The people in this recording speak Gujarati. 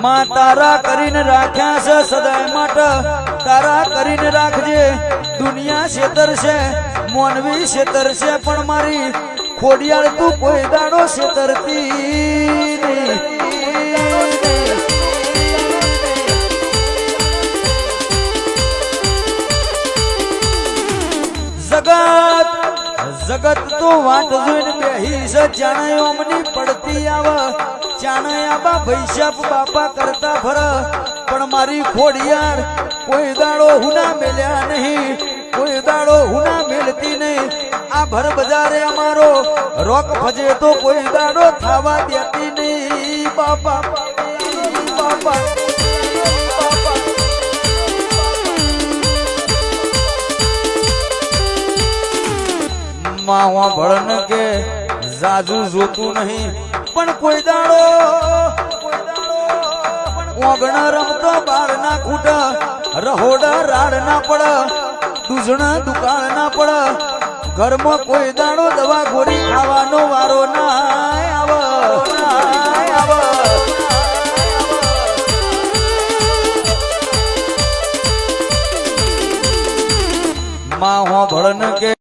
માં તારા કરીને રાખ્યા છે સદાય માટે તારા કરીને રાખજે દુનિયા છેતર છે મોનવી છેતર છે પણ મારી ખોડિયાળ તું કોઈ દાડો છેતરતી નહીં જગત તો વાટ જોઈને બેહી છે જાણે ઓમની પડતી આવે જાણે આબા ભૈસાપ બાપા કરતા ફર પણ મારી ખોડિયાર કોઈ દાડો હુના મેલ્યા નહીં કોઈ દાડો હુના મેલતી નહીં આ ભર બજારે અમારો રોક ભજે તો કોઈ દાડો થાવા દેતી નહીં બાપા બાપા માવા ભળન કે જાજુ જોતું નહીં પણ કોઈ દાડો ઓગણા રમતો બાર ના ખૂટા રહોડા રાડ ના પડ દૂધણા દુકાળ ના પડ ઘરમાં કોઈ દાડો દવા ગોળી ખાવાનો વારો ના આવે